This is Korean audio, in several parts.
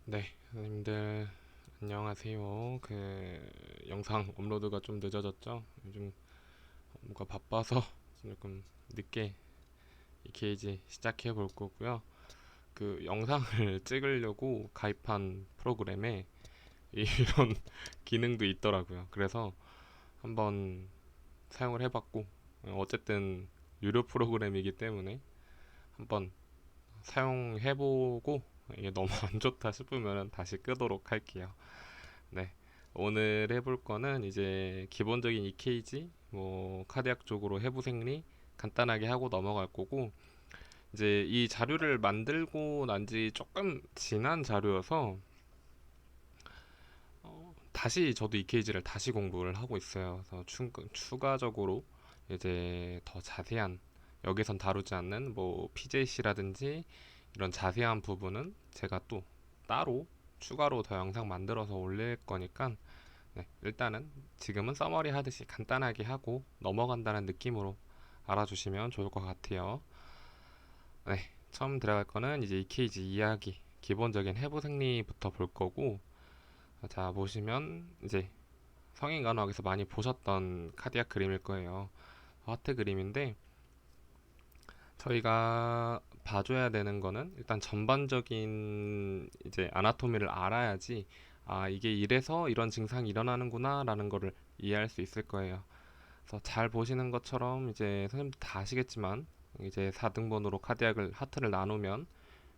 네, 선생님들 안녕하세요. 영상 업로드가 좀 늦어졌죠? 요즘 뭔가 바빠서 조금 늦게 이 케이지 시작해 볼 거고요. 그 영상을 찍으려고 가입한 프로그램에 이런 기능도 있더라고요. 그래서 한번 사용을 해봤고, 어쨌든 유료 프로그램이기 때문에 한번 사용해보고 이게 너무 안 좋다 싶으면 다시 끄도록 할게요. 네. 오늘 해볼 거는 이제 기본적인 EKG, 뭐 카디악 쪽으로 해부 생리 간단하게 하고 넘어갈 거고, 이제 이 자료를 만들고 난 지 조금 지난 자료여서 다시 저도 EKG를 다시 공부를 하고 있어요. 그래서 추가적으로 이제 더 자세한, 여기선 다루지 않는 뭐 PJC라든지 이런 자세한 부분은 제가 또 따로 추가로 더 영상 만들어서 올릴 거니까, 네, 일단은 지금은 서머리 하듯이 간단하게 하고 넘어간다는 느낌으로 알아주시면 좋을 것 같아요. 네, 처음 들어갈 거는 이제 EKG 이야기, 기본적인 해부 생리부터 볼 거고, 자, 보시면 이제 성인 간호학에서 많이 보셨던 카디악 그림일 거예요. 하트 그림인데, 저희가 봐줘야 되는 거는 일단 전반적인 이제 아나토미를 알아야지, 아, 이게 이래서 이런 증상이 일어나는구나 라는 거를 이해할 수 있을 거예요. 그래서 잘 보시는 것처럼 이제 선생님도 다 아시겠지만, 이제 4등분으로 카디악을 하트를 나누면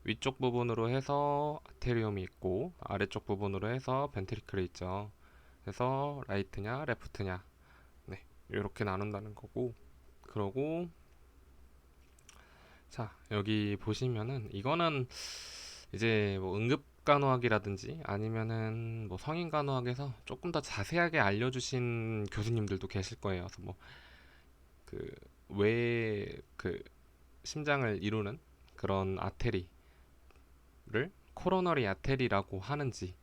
위쪽 부분으로 해서 아테리움이 있고 아래쪽 부분으로 해서 벤트리클이 있죠. 그래서 라이트냐 레프트냐, 네, 이렇게 나눈다는 거고, 그러고 자, 여기 보시면은 이거는 이제 뭐 응급간호학이라든지 아니면은 뭐 성인간호학에서 조금 더 자세하게 알려주신 교수님들도 계실 거예요. 그래서 뭐 그 왜 그 심장을 이루는 그런 아테리를 코로너리 아테리라고 하는지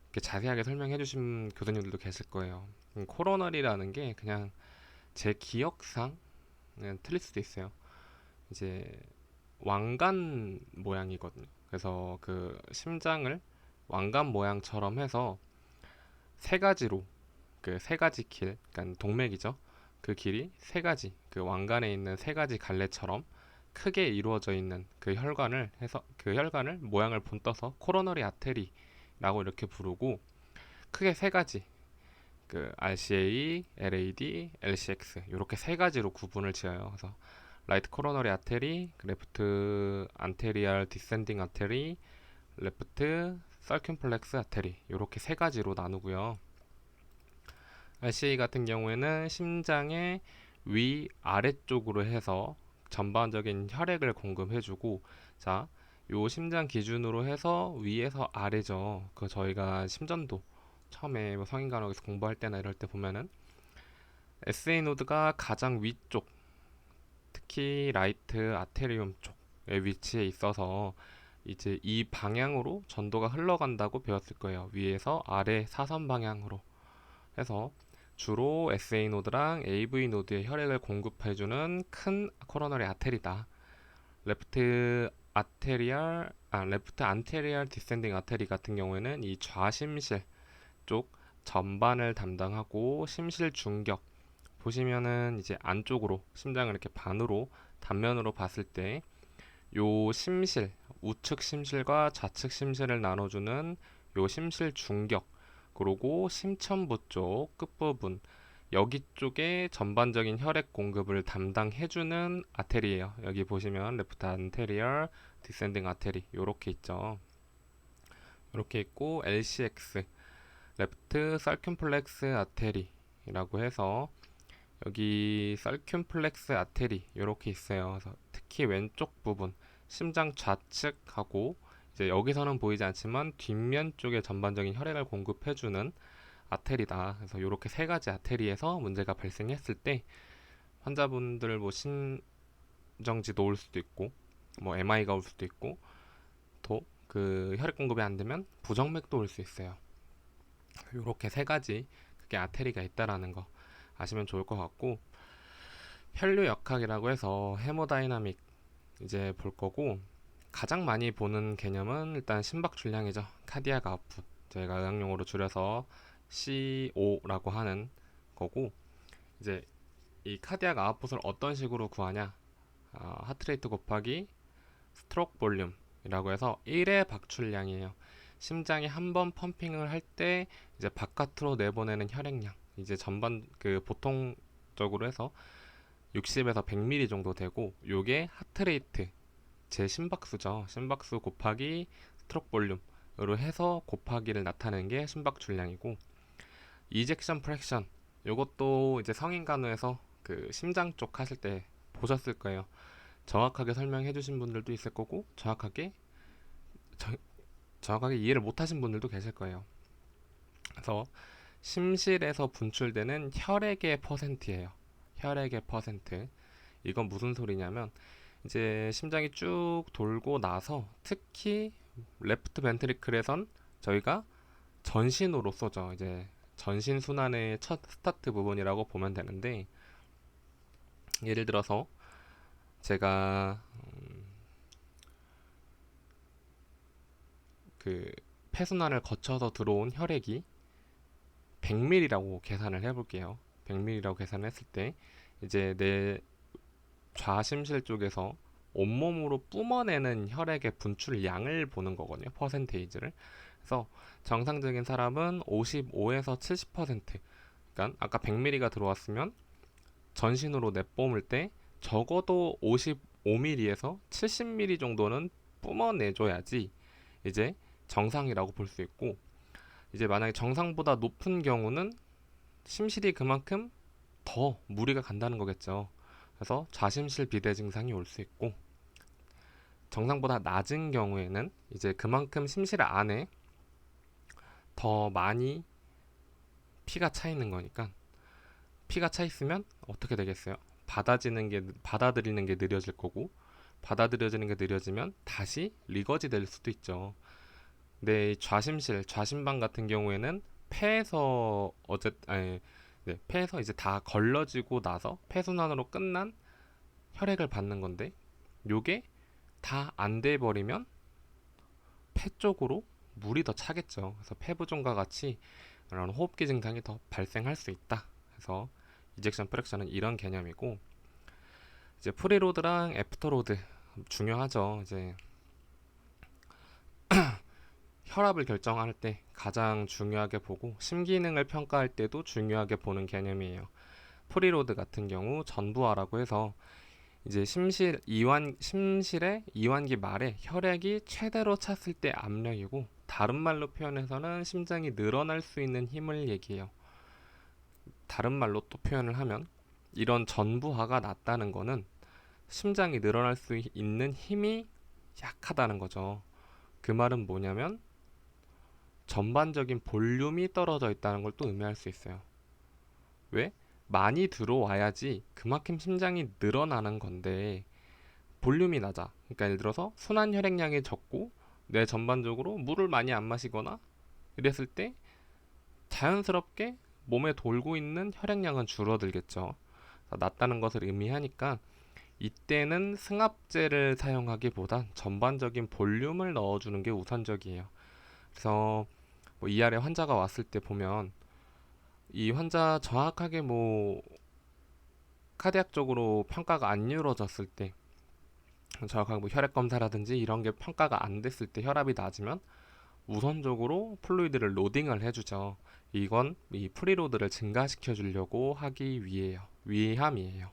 이렇게 자세하게 설명해 주신 교수님들도 계실 거예요. 코로너리라는 게 그냥 제 기억상, 틀릴 수도 있어요. 이제 왕관 모양이거든요. 그래서 그 심장을 왕관 모양처럼 해서 세 가지로, 그 세 가지 길, 그러니까 동맥이죠. 그 길이 세 가지, 그 왕관에 있는 세 가지 갈래처럼 크게 이루어져 있는 그 혈관을 해서, 그 혈관을 모양을 본떠서 코로너리 아테리라고 이렇게 부르고, 크게 세 가지, 그 RCA, LAD, LCX 이렇게 세 가지로 구분을 지어요. 그래서 라이트 코로너리 아테리, 레프트 안테리얼 디센딩 아테리, 레프트 서큘플렉스 아테리, 이렇게 세 가지로 나누고요. RCA 같은 경우에는 심장의 위 아래쪽으로 해서 전반적인 혈액을 공급해주고, 자, 요 심장 기준으로 해서 위에서 아래죠. 그 저희가 심전도 처음에 뭐 성인간호에서 공부할 때나 이럴 때 보면은 SA 노드가 가장 위쪽, 특히 라이트 아테리움 쪽에 위치해 있어서 이제 이 방향으로 전도가 흘러간다고 배웠을 거예요. 위에서 아래 사선 방향으로 해서 주로 SA 노드랑 AV 노드의 혈액을 공급해주는 큰 코로너리 아테리다. 레프트 안테리얼 디센딩 아테리 같은 경우에는 이 좌심실 쪽 전반을 담당하고, 심실 중격 보시면은 이제 안쪽으로 심장을 이렇게 반으로 단면으로 봤을 때 요 심실, 우측 심실과 좌측 심실을 나눠주는 요 심실 중격, 그리고 심천부 쪽 끝부분, 여기 쪽에 전반적인 혈액 공급을 담당해주는 아테리예요. 여기 보시면 레프트 안테리얼 디센딩 아테리 요렇게 있죠. 요렇게 있고, LCX 레프트 설큘플렉스 아테리라고 해서 여기 설큘플렉스 아테리 이렇게 있어요. 그래서 특히 왼쪽 부분, 심장 좌측하고 이제 여기서는 보이지 않지만 뒷면 쪽에 전반적인 혈액을 공급해주는 아테리다. 그래서 이렇게 세 가지 아테리에서 문제가 발생했을 때 환자분들 뭐 심정지도 올 수도 있고, 뭐 MI가 올 수도 있고, 또 그 혈액 공급이 안 되면 부정맥도 올 수 있어요. 이렇게 세 가지, 그게 아테리가 있다라는 거 아시면 좋을 것 같고, 혈류 역학이라고 해서 헤모다이나믹 이제 볼 거고, 가장 많이 보는 개념은 일단 심박출량이죠. 카디악 아웃풋. 저희가 의학용어로 줄여서 CO라고 하는 거고, 이제 이 카디악 아웃풋을 어떤 식으로 구하냐? 하트레이트 곱하기 스트로크 볼륨이라고 해서 1의 박출량이에요. 심장이 한 번 펌핑을 할 때 이제 바깥으로 내보내는 혈액량. 이제 전반 그 보통적으로 해서 60에서 100ml 정도 되고, 요게 하트레이트 제 심박수죠. 심박수 곱하기 스트로크 볼륨으로 해서 곱하기를 나타내는 게 심박출량이고, 이젝션 프랙션 요것도 이제 성인 간호에서 그 심장 쪽 하실 때 보셨을 거예요. 정확하게 설명해 주신 분들도 있을 거고 저- 정확하게 이해를 못 하신 분들도 계실 거예요. 그래서 심실에서 분출되는 혈액의 퍼센트예요. 혈액의 퍼센트. 이건 무슨 소리냐면 이제 심장이 쭉 돌고 나서 특히 레프트 벤트리클에선 저희가 전신으로 쏘죠. 이제 전신 순환의 첫 스타트 부분이라고 보면 되는데, 예를 들어서 제가 그 폐순환을 거쳐서 들어온 혈액이 100ml라고 계산을 해볼게요. 100ml라고 계산을 했을 때 이제 내 좌심실 쪽에서 온몸으로 뿜어내는 혈액의 분출량을 보는 거거든요. 퍼센테이지를. 그래서 정상적인 사람은 55에서 70%, 그러니까 아까 100ml가 들어왔으면 전신으로 내뿜을 때 적어도 55ml에서 70ml 정도는 뿜어내줘야지 이제 정상이라고 볼 수 있고, 이제 만약에 정상보다 높은 경우는 심실이 그만큼 더 무리가 간다는 거겠죠. 그래서 좌심실 비대 증상이 올 수 있고, 정상보다 낮은 경우에는 이제 그만큼 심실 안에 더 많이 피가 차 있는 거니까, 피가 차 있으면 어떻게 되겠어요? 받아들이는 게 느려질 거고, 받아들여지는 게 느려지면 다시 리거지 될 수도 있죠. 근데 좌심방 같은 경우에는 폐에서 폐에서 이제 다 걸러지고 나서 폐순환으로 끝난 혈액을 받는 건데, 요게 다 안 돼 버리면 폐 쪽으로 물이 더 차겠죠. 그래서 폐부종과 같이 이런 호흡기 증상이 더 발생할 수 있다. 그래서 이젝션 프랙션은 이런 개념이고, 이제 프리로드랑 애프터로드 중요하죠. 이제 혈압을 결정할 때 가장 중요하게 보고, 심기능을 평가할 때도 중요하게 보는 개념이에요. 프리로드 같은 경우 전부하라고 해서 이제 심실의 이완기 말에 혈액이 최대로 찼을 때 압력이고, 다른 말로 표현해서는 심장이 늘어날 수 있는 힘을 얘기해요. 다른 말로 또 표현을 하면 이런 전부하가 낮다는 거는 심장이 늘어날 수 있는 힘이 약하다는 거죠. 그 말은 뭐냐면 전반적인 볼륨이 떨어져 있다는 걸 또 의미할 수 있어요. 왜? 많이 들어와야지 그만큼 심장이 늘어나는 건데 볼륨이 낮아. 그러니까 예를 들어서 순환 혈액량이 적고 뇌 전반적으로 물을 많이 안 마시거나 이랬을 때 자연스럽게 몸에 돌고 있는 혈액량은 줄어들겠죠. 낮다는 것을 의미하니까 이때는 승합제를 사용하기보단 전반적인 볼륨을 넣어주는 게 우선적이에요. 그래서 뭐 이 아래 환자가 왔을 때 보면 이 환자 정확하게 뭐 카디악적으로 평가가 안 이루어졌을 때, 정확하게 뭐 혈액 검사라든지 이런 게 평가가 안 됐을 때 혈압이 낮으면 우선적으로 플루이드를 로딩을 해주죠. 이건 이 프리로드를 증가시켜 주려고 하기 위함이에요.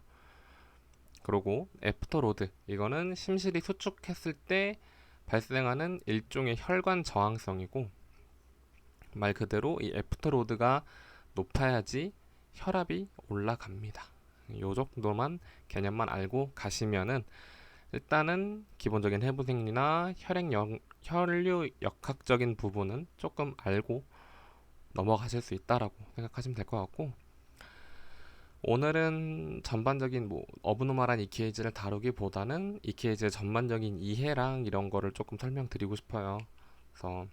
그리고 애프터로드, 이거는 심실이 수축했을 때 발생하는 일종의 혈관 저항성이고, 말 그대로 이 애프터로드가 높아야지 혈압이 올라갑니다. 요 정도만 개념만 알고 가시면은 일단은 기본적인 해부 생리나 혈류 역학적인 부분은 조금 알고 넘어가실 수 있다라고 생각하시면 될 것 같고, 오늘은 전반적인 뭐 어브노멀한 EKG를 다루기보다는 EKG의 전반적인 이해랑 이런 거를 조금 설명드리고 싶어요. 그래서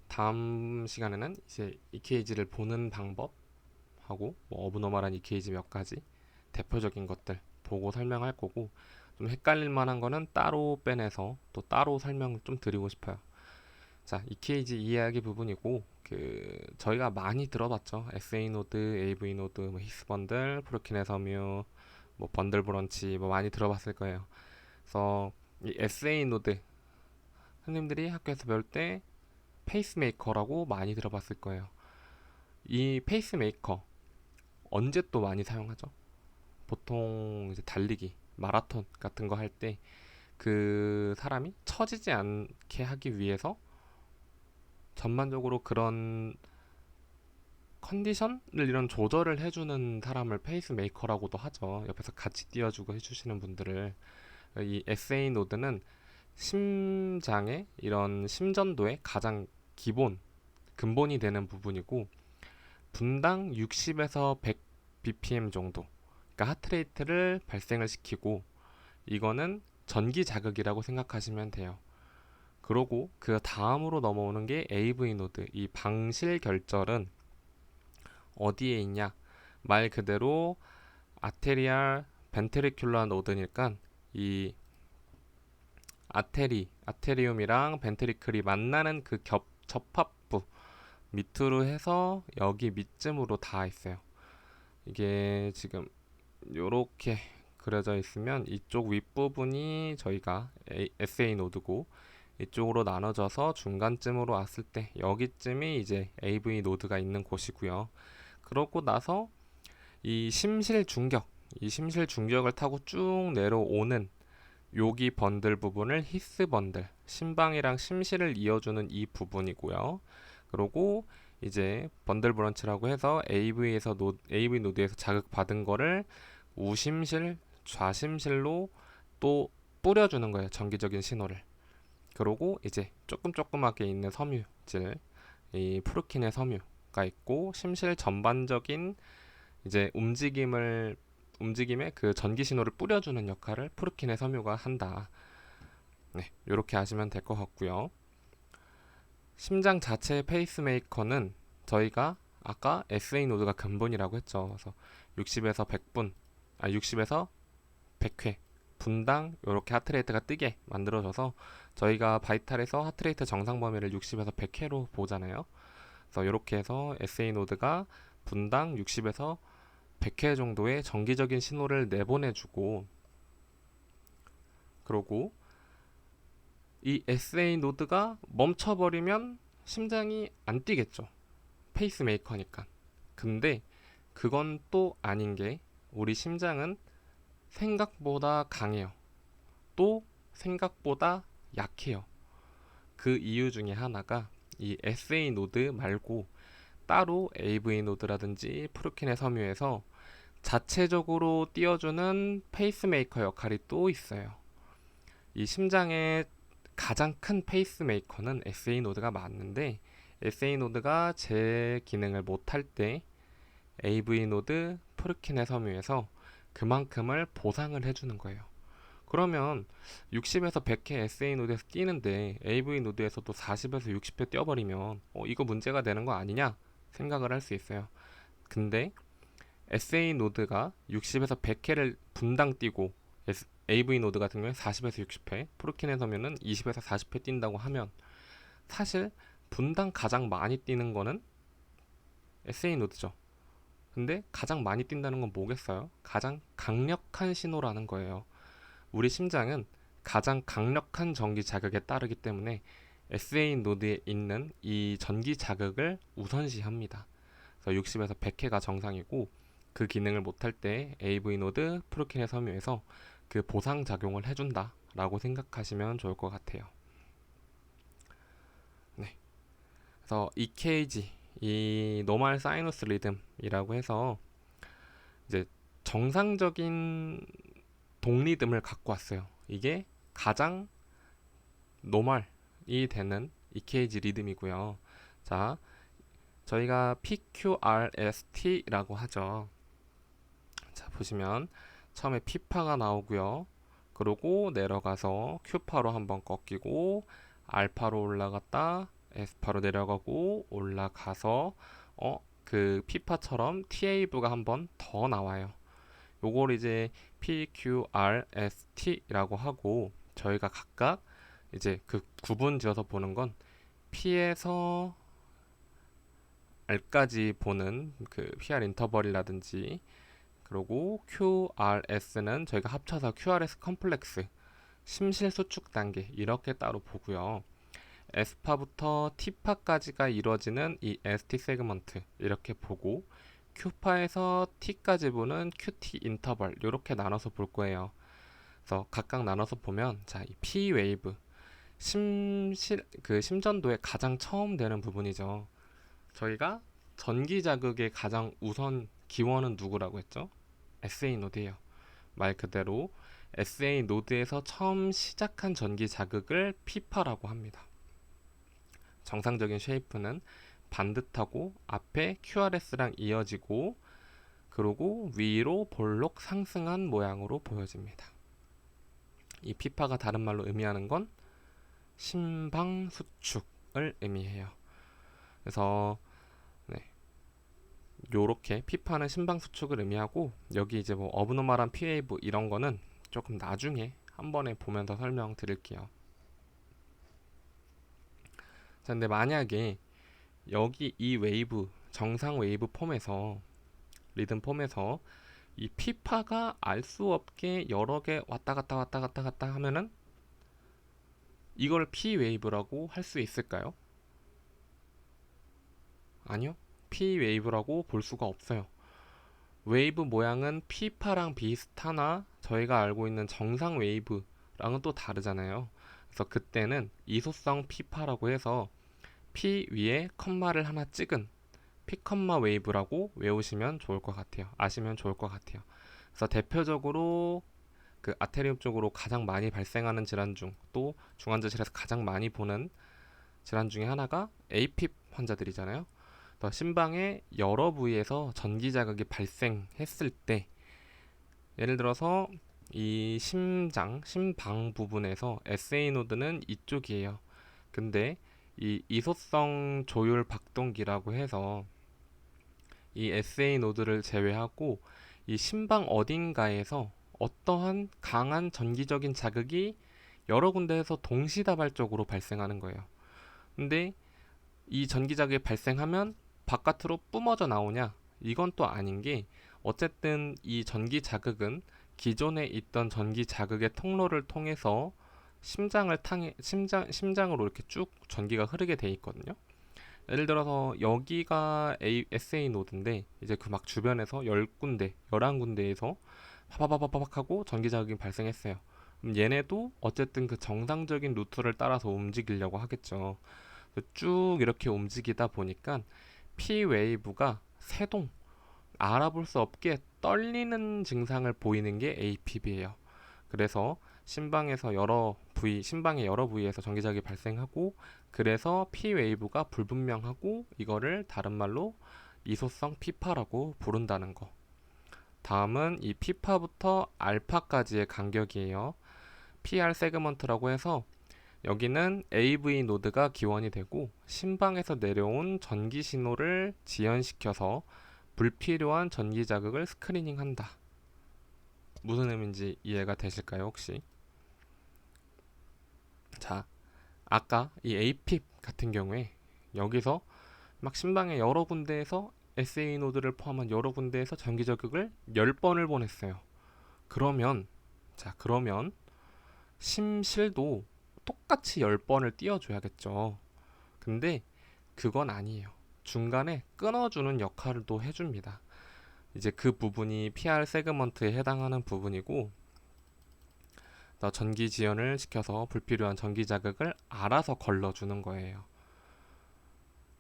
다음 시간에는 이제 EKG를 보는 방법하고 뭐 어브노멀한 EKG 몇 가지 대표적인 것들 보고 설명할 거고, 좀 헷갈릴 만한 거는 따로 빼내서 또 따로 설명을 좀 드리고 싶어요. 자, EKG 이해하기 부분이고, 저희가 많이 들어봤죠. SA 노드, AV 노드, 뭐 히스 번들, 프로킨의 섬유, 뭐 번들 브런치 뭐 많이 들어봤을 거예요. 그래서 이 SA 노드 선생님들이 학교에서 배울 때 페이스메이커라고 많이 들어봤을 거예요. 이 페이스메이커 언제 또 많이 사용하죠? 보통 이제 달리기, 마라톤 같은 거 할 때 그 사람이 처지지 않게 하기 위해서 전반적으로 그런 컨디션을 이런 조절을 해주는 사람을 페이스메이커라고도 하죠. 옆에서 같이 뛰어주고 해주시는 분들을. 이 SA 노드는 심장의 이런 심전도의 가장 기본, 근본이 되는 부분이고, 분당 60에서 100 bpm 정도, 그러니까 하트레이트를 발생을 시키고, 이거는 전기 자극이라고 생각하시면 돼요. 그러고 그 다음으로 넘어오는 게 AV 노드. 이 방실 결절은 어디에 있냐? 말 그대로 아테리알 벤트리큘러 노드니까 이 아테리움이랑 벤트리클이 만나는 그 접합부 밑으로 해서 여기 밑쯤으로 닿아 있어요. 이게 지금 요렇게 그려져 있으면 이쪽 윗부분이 저희가 SA 노드고, 이쪽으로 나눠져서 중간쯤으로 왔을 때 여기쯤이 이제 AV 노드가 있는 곳이고요. 그러고 나서 이 심실 중격을 타고 쭉 내려오는 여기 번들 부분을 히스 번들, 심방이랑 심실을 이어주는 이 부분이고요. 그리고 이제 번들 브런치라고 해서 AV 노드에서 자극받은 거를 우심실, 좌심실로 또 뿌려주는 거예요. 전기적인 신호를. 그리고 이제 조그맣게 있는 섬유질, 이 프루킨의 섬유가 있고, 심실 전반적인 이제 움직임에 그 전기 신호를 뿌려주는 역할을 프루킨의 섬유가 한다. 네, 이렇게 아시면 될 것 같고요. 심장 자체의 페이스메이커는 저희가 아까 SA 노드가 근본이라고 했죠. 그래서 60에서 100분, 60에서 100회 분당 이렇게 하트레이트가 뜨게 만들어져서 저희가 바이탈에서 하트레이트 정상 범위를 60에서 100회로 보잖아요. 그래서 이렇게 해서 SA 노드가 분당 60에서 100회 정도의 정기적인 신호를 내보내주고, 그러고 이 SA 노드가 멈춰버리면 심장이 안 뛰겠죠. 페이스메이커니까. 근데 그건 또 아닌 게, 우리 심장은 생각보다 강해요. 또 생각보다 약해요. 그 이유 중에 하나가 이 SA 노드 말고 따로 AV 노드라든지 프루킨의 섬유에서 자체적으로 띄워주는 페이스메이커 역할이 또 있어요. 이 심장의 가장 큰 페이스메이커는 SA 노드가 맞는데, SA 노드가 제 기능을 못할 때 AV 노드, 프루킨의 섬유에서 그만큼을 보상을 해주는 거예요. 그러면 60에서 100회 SA 노드에서 뛰는데 AV 노드에서도 40에서 60회 뛰어버리면 이거 문제가 되는 거 아니냐 생각을 할 수 있어요. 근데 SA 노드가 60에서 100회를 분당 뛰고 AV 노드 같은 경우에 40에서 60회, 프루킨의 섬유는 20에서 40회 뛴다고 하면, 사실 분당 가장 많이 뛰는 거는 SA 노드죠. 근데 가장 많이 뛴다는 건 뭐겠어요? 가장 강력한 신호라는 거예요. 우리 심장은 가장 강력한 전기 자극에 따르기 때문에 SA 노드에 있는 이 전기 자극을 우선시합니다. 그래서 60에서 100회가 정상이고, 그 기능을 못할 때 AV 노드, 프루킨의 섬유에서 그 보상 작용을 해준다 라고 생각하시면 좋을 것 같아요. 네. 그래서 EKG, 이 노멀 사이너스 리듬이라고 해서 이제 정상적인 동리듬을 갖고 왔어요. 이게 가장 노멀이 되는 EKG 리듬이고요. 자, 저희가 PQRST라고 하죠. 자, 보시면 처음에 P파가 나오고요. 그리고 내려가서 Q파로 한번 꺾이고, 알파로 올라갔다 S파로 내려가고, 올라가서 그 P파처럼 TA부가 한번 더 나와요. 요걸 이제 PQRST라고 하고 저희가 각각 이제 그 구분 지어서 보는 건 P에서 R까지 보는 그 PR 인터벌이라든지 그리고 QRS는 저희가 합쳐서 QRS 컴플렉스 심실 수축 단계 이렇게 따로 보고요. S파부터 T파까지가 이루어지는 이 ST 세그먼트 이렇게 보고 Q파에서 T까지 보는 QT 인터벌 이렇게 나눠서 볼 거예요. 그래서 각각 나눠서 보면 자, 이 P 웨이브 심전도에 가장 처음 되는 부분이죠. 저희가 전기 자극의 가장 우선 기원은 누구라고 했죠? SA 노드예요. 말 그대로 SA 노드에서 처음 시작한 전기 자극을 P파라고 합니다. 정상적인 쉐이프는 반듯하고 앞에 QRS랑 이어지고 그리고 위로 볼록 상승한 모양으로 보여집니다. 이 P파가 다른 말로 의미하는 건 심방수축을 의미해요. 그래서 요렇게 P파는 심방수축을 의미하고 여기 이제 뭐 어브노멀한 P웨이브 이런 거는 조금 나중에 한 번에 보면서 설명드릴게요. 자, 근데 만약에 여기 이 웨이브 정상 웨이브 폼에서 리듬 폼에서 이 P파가 알 수 없게 여러 개 왔다 갔다 하면은 이걸 P 웨이브라고 할 수 있을까요? 아니요. P 웨이브라고 볼 수가 없어요. 웨이브 모양은 P파랑 비슷하나 저희가 알고 있는 정상 웨이브랑은 또 다르잖아요. 그래서 그때는 이소성 P파라고 해서 P 위에 컴마를 하나 찍은 P 컴마 웨이브라고 외우시면 좋을 것 같아요. 아시면 좋을 것 같아요. 그래서 대표적으로 그 아테리움 쪽으로 가장 많이 발생하는 질환 중 또 중환자실에서 가장 많이 보는 질환 중에 하나가 AFib 환자들이잖아요. 또 심방의 여러 부위에서 전기 자극이 발생했을 때 예를 들어서 이 심방 부분에서 SA 노드는 이쪽이에요. 근데 이 이소성 조율 박동기라고 해서 이 SA 노드를 제외하고 이 심방 어딘가에서 어떠한 강한 전기적인 자극이 여러 군데에서 동시다발적으로 발생하는 거예요. 근데 이 전기 자극이 발생하면 바깥으로 뿜어져 나오냐? 이건 또 아닌 게 어쨌든 이 전기 자극은 기존에 있던 전기 자극의 통로를 통해서 심장으로 이렇게 쭉 전기가 흐르게 돼 있거든요. 예를 들어서 여기가 SA 노드인데 이제 그 막 주변에서 10군데, 11군데에서 파바바바박 하고 전기 자극이 발생했어요. 그럼 얘네도 어쨌든 그 정상적인 루트를 따라서 움직이려고 하겠죠. 쭉 이렇게 움직이다 보니까 P 웨이브가 세동, 알아볼 수 없게 떨리는 증상을 보이는 게 AFib이에요. 그래서 심방의 여러 부위에서 전기자극이 발생하고 그래서 P 웨이브가 불분명하고 이거를 다른 말로 이소성 P파라고 부른다는 거. 다음은 이 P파부터 알파까지의 간격이에요. PR 세그먼트라고 해서 여기는 AV 노드가 기원이 되고 심방에서 내려온 전기 신호를 지연시켜서 불필요한 전기 자극을 스크리닝한다. 무슨 의미인지 이해가 되실까요, 혹시? 자, 아까 이 AFib 같은 경우에 여기서 막 심방의 여러 군데에서 SA 노드를 포함한 여러 군데에서 전기 자극을 10번을 보냈어요. 그러면 심실도 똑같이 10번을 띄워줘야겠죠. 근데 그건 아니에요. 중간에 끊어주는 역할을 또 해줍니다. 이제 그 부분이 PR 세그먼트에 해당하는 부분이고 전기 지연을 시켜서 불필요한 전기 자극을 알아서 걸러주는 거예요.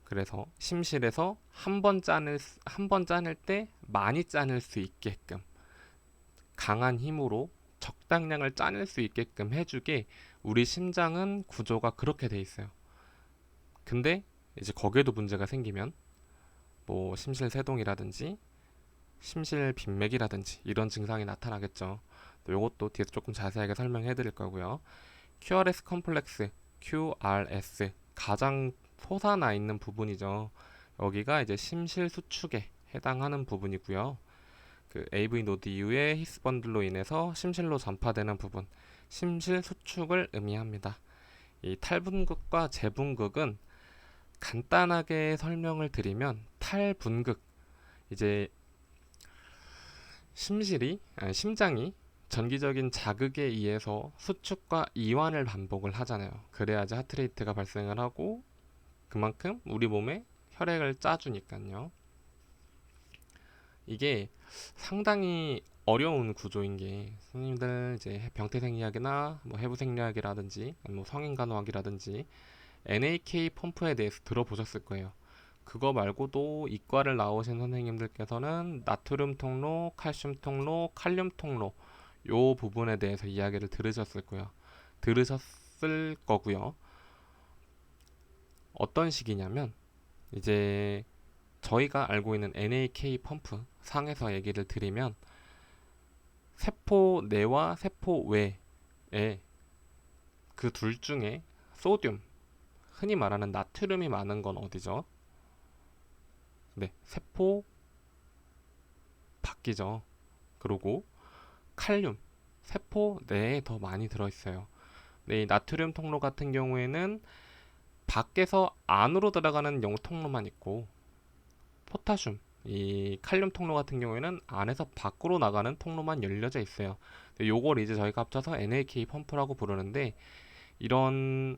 그래서 심실에서 한 번 짜낼 때 많이 짜낼 수 있게끔 강한 힘으로 적당량을 짜낼 수 있게끔 해주게 우리 심장은 구조가 그렇게 돼 있어요. 근데 이제 거기에도 문제가 생기면 뭐 심실 세동이라든지 심실 빈맥이라든지 이런 증상이 나타나겠죠. 이것도 뒤에서 조금 자세하게 설명해 드릴 거고요. QRS 컴플렉스, QRS 가장 솟아나 있는 부분이죠. 여기가 이제 심실 수축에 해당하는 부분이고요. 그 AV 노드 이후에 히스 번들로 인해서 심실로 전파되는 부분, 심실 수축을 의미합니다. 이 탈분극과 재분극은 간단하게 설명을 드리면, 탈분극, 이제 심장이 전기적인 자극에 의해서 수축과 이완을 반복을 하잖아요. 그래야지 하트레이트가 발생을 하고 그만큼 우리 몸에 혈액을 짜주니까요. 이게 상당히 어려운 구조인 게, 선생님들 이제 병태생리학이나 뭐 해부생리학이라든지 뭐 성인간호학이라든지 NAK 펌프에 대해서 들어보셨을 거예요. 그거 말고도 이과를 나오신 선생님들께서는 나트륨 통로, 칼슘 통로, 칼륨 통로 요 부분에 대해서 이야기를 들으셨을 거고요. 어떤 식이냐면, 이제 저희가 알고 있는 NAK 펌프 상에서 얘기를 드리면, 세포 내와 세포 외에 그 둘 중에 소듐, 흔히 말하는 나트륨이 많은 건 어디죠? 네, 세포 밖이죠. 그리고 칼륨, 세포 내에 더 많이 들어있어요. 네, 이 나트륨 통로 같은 경우에는 밖에서 안으로 들어가는 영통로만 있고, 포타슘, 이 칼륨 통로 같은 경우에는 안에서 밖으로 나가는 통로만 열려져 있어요. 요걸 이제 저희가 합쳐서 NAK 펌프라고 부르는데, 이런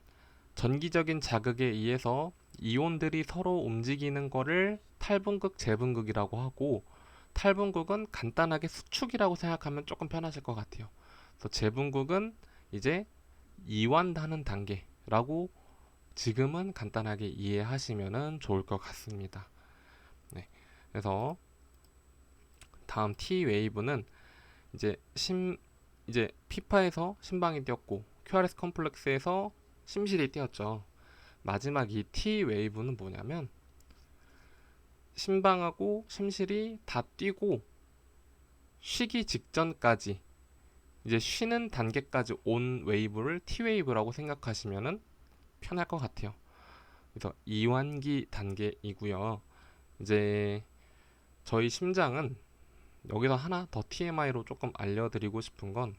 전기적인 자극에 의해서 이온들이 서로 움직이는 거를 탈분극, 재분극이라고 하고, 탈분극은 간단하게 수축이라고 생각하면 조금 편하실 것 같아요. 그래서 재분극은 이제 이완하는 단계라고 지금은 간단하게 이해하시면 좋을 것 같습니다. 네, 그래서 다음 T 웨이브는 이제 이제 피파에서 심방이 뛰었고 QRS 컴플렉스에서 심실이 뛰었죠. 마지막 이 T 웨이브는 뭐냐면, 심방하고 심실이 다 뛰고 쉬기 직전까지, 이제 쉬는 단계까지 온 웨이브를 T 웨이브라고 생각하시면 편할 것 같아요. 그래서 이완기 단계이고요. 이제 저희 심장은, 여기서 하나 더 TMI로 조금 알려드리고 싶은 건,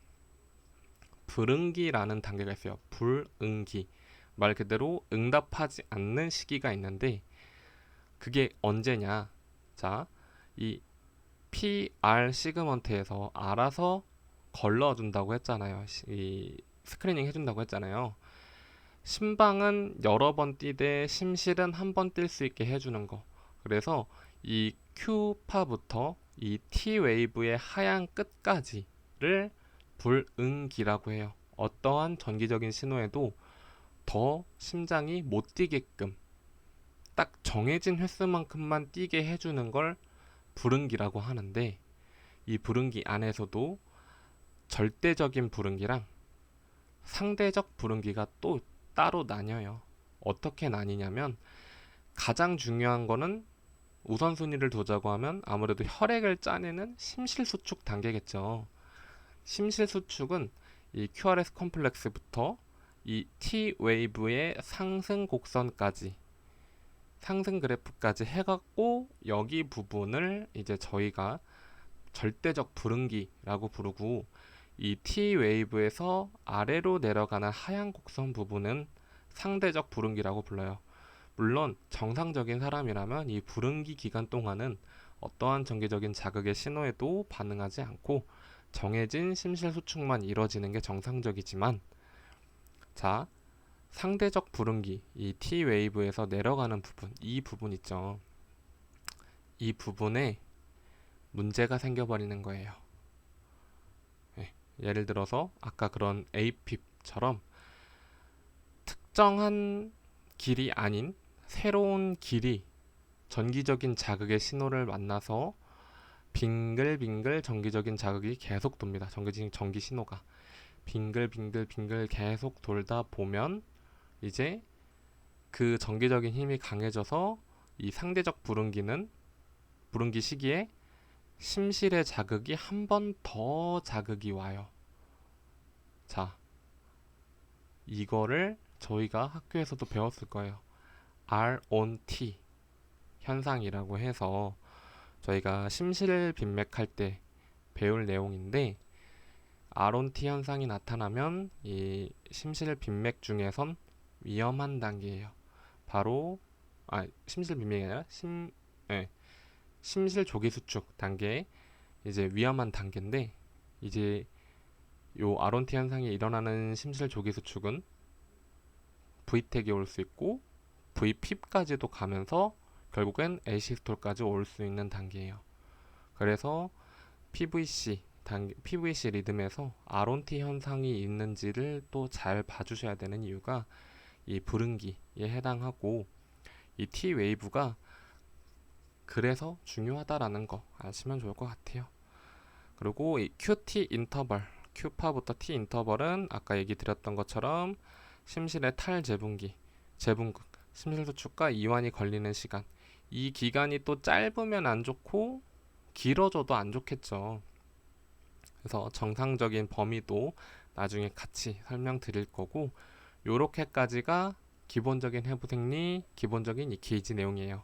불응기라는 단계가 있어요. 불응기, 말 그대로 응답하지 않는 시기가 있는데, 그게 언제냐? 자, 이 PR 시그먼트에서 알아서 걸러준다고 했잖아요. 이 스크리닝 해준다고 했잖아요. 심방은 여러 번 뛰되 심실은 한 번 뛸 수 있게 해주는 거. 그래서 이 Q파부터 이 T 웨이브의 하향 끝까지를 불응기라고 해요. 어떠한 전기적인 신호에도 더 심장이 못 뛰게끔 딱 정해진 횟수만큼만 뛰게 해주는 걸 불응기라고 하는데, 이 불응기 안에서도 절대적인 불응기랑 상대적 불응기가 또 따로 나뉘어요. 어떻게 나뉘냐면, 가장 중요한 거는 우선순위를 두자고 하면 아무래도 혈액을 짜내는 심실수축 단계겠죠. 심실수축은 이 QRS 컴플렉스부터 이 T 웨이브의 상승 곡선까지, 상승 그래프까지 해갖고 여기 부분을 이제 저희가 절대적 불응기라고 부르고, 이 T 웨이브에서 아래로 내려가는 하향 곡선 부분은 상대적 불응기라고 불러요. 물론 정상적인 사람이라면 이 불응기 기간 동안은 어떠한 전기적인 자극의 신호에도 반응하지 않고 정해진 심실수축만 이뤄지는 게 정상적이지만, 자, 상대적 불응기, 이 T 웨이브에서 내려가는 부분, 이 부분 있죠. 이 부분에 문제가 생겨버리는 거예요. 네, 예를 들어서 아까 그런 APIP처럼 특정한 길이 아닌 새로운 길이 전기적인 자극의 신호를 만나서 빙글빙글 전기적인 자극이 계속 돕니다. 전기 신호가 빙글빙글 계속 돌다 보면 이제 그 전기적인 힘이 강해져서 이 상대적 불응기 시기에 심실의 자극이 한 번 더 자극이 와요. 자, 이거를 저희가 학교에서도 배웠을 거예요. R-on-T 현상이라고 해서, 저희가 심실 빈맥할 때 배울 내용인데, 아론티 현상이 나타나면 이 심실 빈맥 중에선 위험한 단계예요. 바로 심실 빈맥이 아니라 심실 조기 수축 단계, 이제 위험한 단계인데, 이제 요 아론티 현상이 일어나는 심실 조기 수축은 V택이 올 수 있고 V핍까지도 가면서 결국엔 에시스톨까지 올 수 있는 단계예요. 그래서 PVC 리듬에서 아론티 현상이 있는지를 또 잘 봐주셔야 되는 이유가 이 불응기에 해당하고, 이 T 웨이브가 그래서 중요하다라는 거 아시면 좋을 것 같아요. 그리고 이 QT 인터벌, Q파부터 T 인터벌은 아까 얘기 드렸던 것처럼 심실의 탈재분기, 재분극, 심실수축과 이완이 걸리는 시간, 이 기간이 또 짧으면 안 좋고 길어져도 안 좋겠죠. 그래서 정상적인 범위도 나중에 같이 설명드릴 거고, 요렇게까지가 기본적인 해부 생리, 기본적인 이 게이지 내용이에요.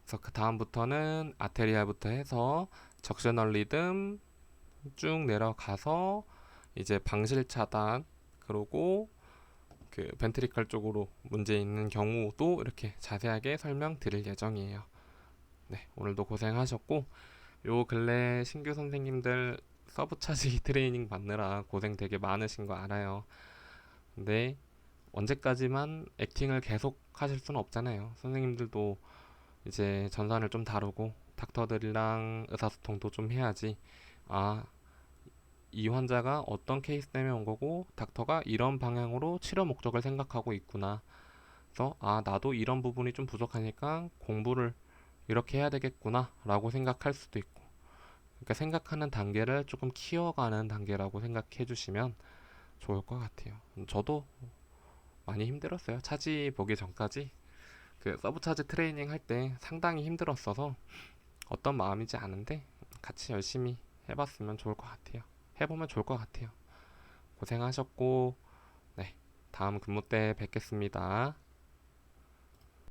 그래서 그 다음부터는 아테리아부터 해서 적셔널 리듬 쭉 내려가서 이제 방실 차단, 그리고 그 벤트리컬 쪽으로 문제 있는 경우도 이렇게 자세하게 설명드릴 예정이에요. 네, 오늘도 고생하셨고, 요 근래 신규 선생님들 서브 차지 트레이닝 받느라 고생 되게 많으신 거 알아요. 근데 언제까지만 액팅을 계속 하실 수는 없잖아요. 선생님들도 이제 전산을 좀 다루고 닥터들이랑 의사소통도 좀 해야지, 아, 이 환자가 어떤 케이스 때문에 온 거고 닥터가 이런 방향으로 치료 목적을 생각하고 있구나. 그래서 나도 이런 부분이 좀 부족하니까 공부를 이렇게 해야 되겠구나 라고 생각할 수도 있고, 그러니까 생각하는 단계를 조금 키워가는 단계라고 생각해 주시면 좋을 것 같아요. 저도 많이 힘들었어요. 차지 보기 전까지 그 서브 차지 트레이닝 할 때 상당히 힘들었어서 어떤 마음인지 아는데, 같이 열심히 해봤으면 좋을 것 같아요. 해보면 좋을 것 같아요. 고생하셨고, 네, 다음 근무 때 뵙겠습니다.